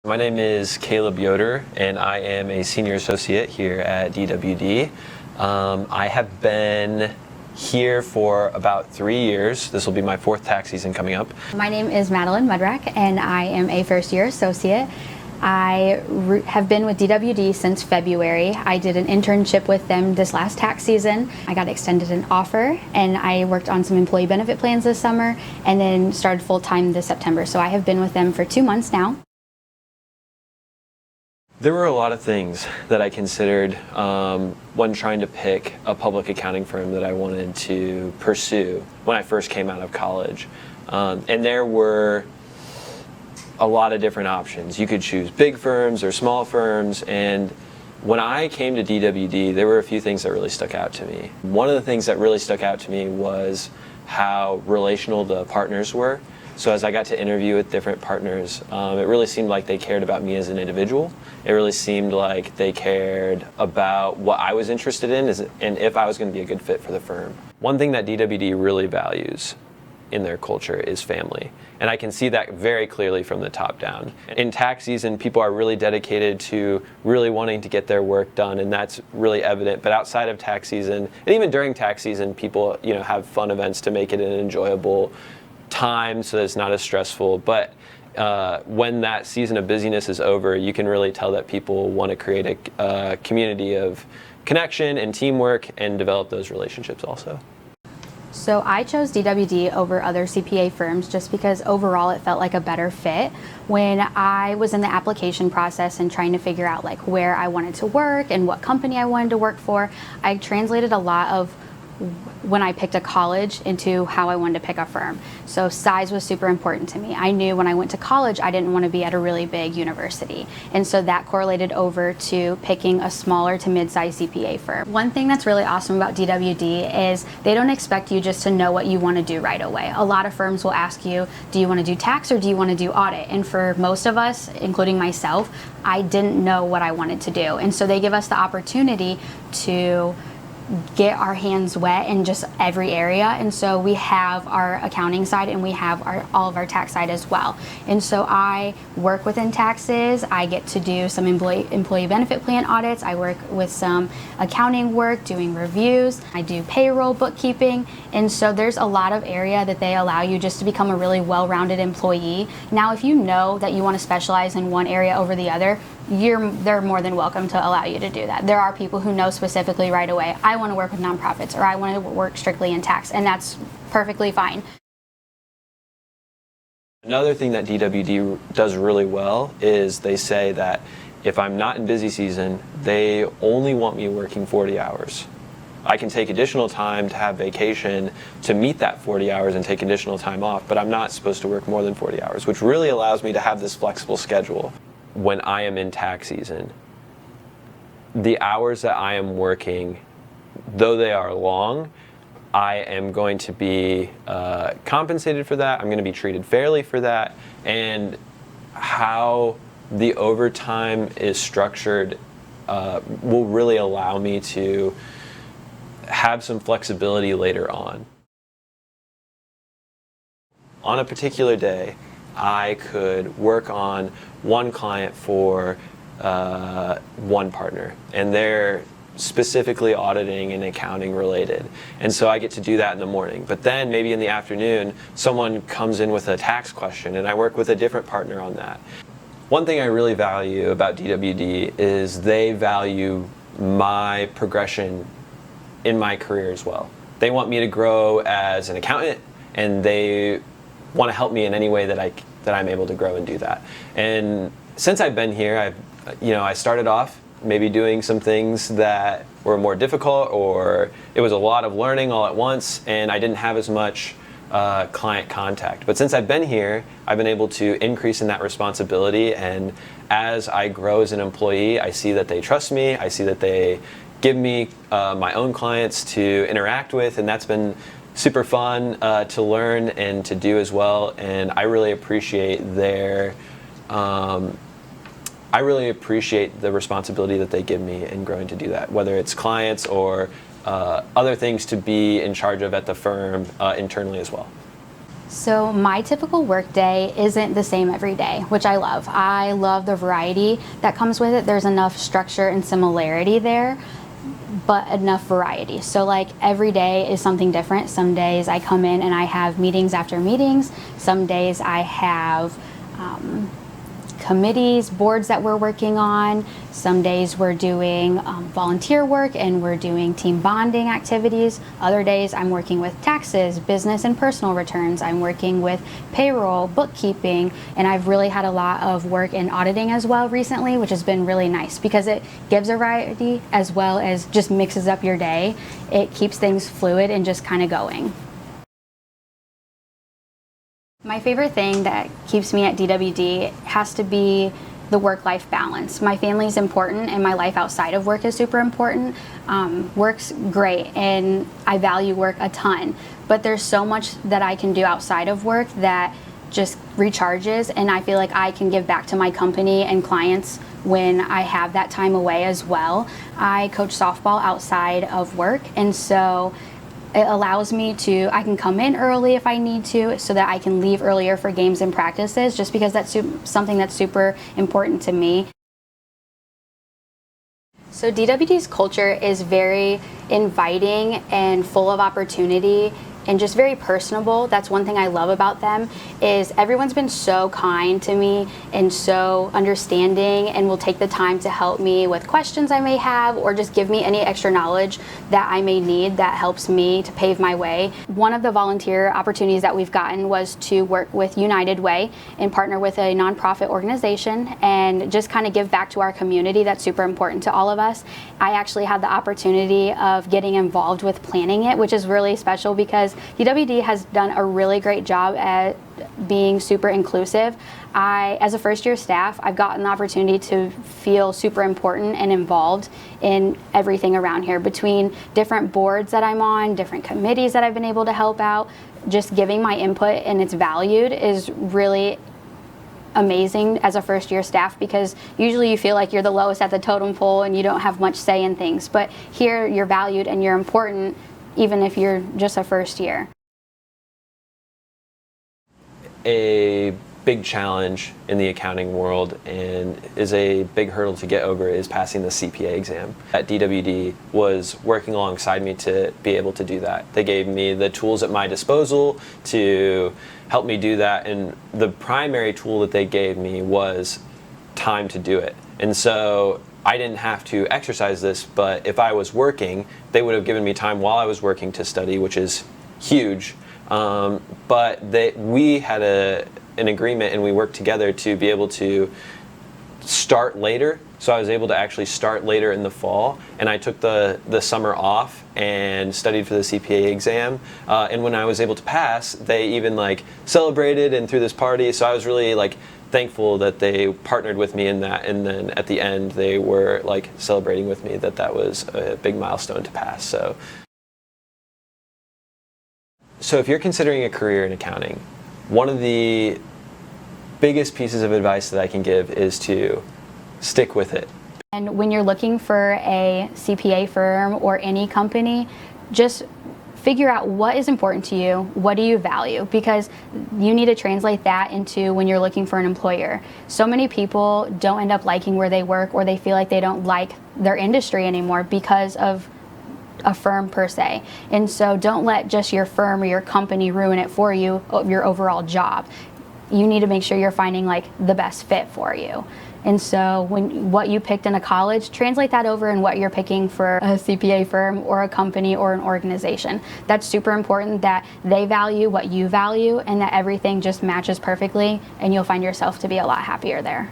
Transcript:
My name is Caleb Yoder, and I am a senior associate here at DWD. I have been here for about 3 years. This will be my 4th tax season coming up. My name is Madalyn, and I am a first-year associate. I have been with DWD since February. I did an internship with them this last tax season. I got extended an offer, and I worked on some employee benefit plans this summer, and then started full-time this September. So I have been with them for 2 months now. There were a lot of things that I considered when trying to pick a public accounting firm that I wanted to pursue when I first came out of college. And there were a lot of different options. You could choose big firms or small firms, and when I came to DWD, there were a few things that really stuck out to me. One of the things that really stuck out to me was how relational the partners were. So as I got to interview with different partners, it really seemed like they cared about me as an individual. It really seemed like they cared about what I was interested in and if I was going to be a good fit for the firm. One thing that DWD really values in their culture is family. And I can see that very clearly from the top down. In tax season, people are really dedicated to really wanting to get their work done, and that's really evident. But outside of tax season, and even during tax season, people have fun events to make it an enjoyable time so that it's not as stressful. But when that season of busyness is over, you can really tell that people want to create a community of connection and teamwork and develop those relationships also. So I chose DWD over other CPA firms just because overall it felt like a better fit. When I was in the application process and trying to figure out where I wanted to work and what company I wanted to work for, I translated a lot of when I picked a college into how I wanted to pick a firm. So size was super important to me. I knew when I went to college I didn't want to be at a really big university, and so that correlated over to picking a smaller to mid-sized CPA firm. One thing that's really awesome about DWD is they don't expect you just to know what you want to do right away. A lot of firms will ask you, do you want to do tax or do you want to do audit? And for most of us, including myself, I didn't know what I wanted to do, and so they give us the opportunity to get our hands wet in just every area. And so we have our accounting side and we have all of our tax side as well. And so I work within taxes. I get to do some employee benefit plan audits. I work with some accounting work, doing reviews. I do payroll, bookkeeping. And so there's a lot of area that they allow you just to become a really well-rounded employee. Now, if you know that you want to specialize in one area over the other, they're more than welcome to allow you to do that. There are people who know specifically right away, I want to work with nonprofits or I want to work strictly in tax, and that's perfectly fine. Another thing that DWD does really well is they say that if I'm not in busy season, they only want me working 40 hours. I can take additional time to have vacation to meet that 40 hours and take additional time off, but I'm not supposed to work more than 40 hours, which really allows me to have this flexible schedule. When I am in tax season, the hours that I am working, though they are long, I am going to be compensated for that. I'm going to be treated fairly for that. And how the overtime is structured will really allow me to have some flexibility later on. On a particular day, I could work on one client for one partner, and they're specifically auditing and accounting related. And so I get to do that in the morning. But then maybe in the afternoon, someone comes in with a tax question, and I work with a different partner on that. One thing I really value about DWD is they value my progression in my career as well. They want me to grow as an accountant, and they want to help me in any way that I'm able to grow and do that. And since I've been here, I started off maybe doing some things that were more difficult, or it was a lot of learning all at once, and I didn't have as much client contact. But since I've been here, I've been able to increase in that responsibility, and as I grow as an employee, I see that they trust me, I see that they give me my own clients to interact with, and that's been super fun to learn and to do as well. And I really appreciate the responsibility that they give me in growing to do that, whether it's clients or other things to be in charge of at the firm internally as well. So my typical work day isn't the same every day, which I love. I love the variety that comes with it. There's enough structure and similarity there, but enough variety. So like every day is something different. Some days I come in and I have meetings after meetings. Some days I have committees, boards that we're working on. Some days we're doing volunteer work and we're doing team bonding activities. Other days I'm working with taxes, business and personal returns. I'm working with payroll, bookkeeping, and I've really had a lot of work in auditing as well recently, which has been really nice because it gives a variety as well as just mixes up your day. It keeps things fluid and just kind of going. My favorite thing that keeps me at DWD has to be the work-life balance. My family is important and my life outside of work is super important. Work's great and I value work a ton, but there's so much that I can do outside of work that just recharges, and I feel like I can give back to my company and clients when I have that time away as well. I coach softball outside of work, and so it allows me to, I can come in early if I need to so that I can leave earlier for games and practices, just because that's something that's super important to me. So DWD's culture is very inviting and full of opportunity and just very personable. That's one thing I love about them, is everyone's been so kind to me and so understanding and will take the time to help me with questions I may have or just give me any extra knowledge that I may need that helps me to pave my way. One of the volunteer opportunities that we've gotten was to work with United Way and partner with a nonprofit organization and just kind of give back to our community. That's super important to all of us. I actually had the opportunity of getting involved with planning it, which is really special because DWD has done a really great job at being super inclusive. As a first year staff, I've gotten the opportunity to feel super important and involved in everything around here, between different boards that I'm on, different committees that I've been able to help out. Just giving my input and it's valued is really amazing as a first year staff, because usually you feel like you're the lowest at the totem pole and you don't have much say in things, but here you're valued and you're important even if you're just a first year. A big challenge in the accounting world and is a big hurdle to get over is passing the CPA exam. At DWD was working alongside me to be able to do that. They gave me the tools at my disposal to help me do that, and the primary tool that they gave me was time to do it. And so I didn't have to exercise this, but if I was working, they would have given me time while I was working to study, which is huge. But we had an agreement and we worked together to be able to start later. So I was able to actually start later in the fall, and I took the summer off and studied for the CPA exam. And when I was able to pass, they even celebrated and threw this party. So I was really thankful that they partnered with me in that, and then at the end they were celebrating with me that was a big milestone to pass. So if you're considering a career in accounting, one of the biggest pieces of advice that I can give is to stick with it. And when you're looking for a CPA firm or any company, just figure out what is important to you, what do you value, because you need to translate that into when you're looking for an employer. So many people don't end up liking where they work, or they feel like they don't like their industry anymore because of a firm per se. And so don't let just your firm or your company ruin it for you, your overall job. You need to make sure you're finding the best fit for you. And so what you picked in a college, translate that over in what you're picking for a CPA firm or a company or an organization. That's super important, that they value what you value and that everything just matches perfectly, and you'll find yourself to be a lot happier there.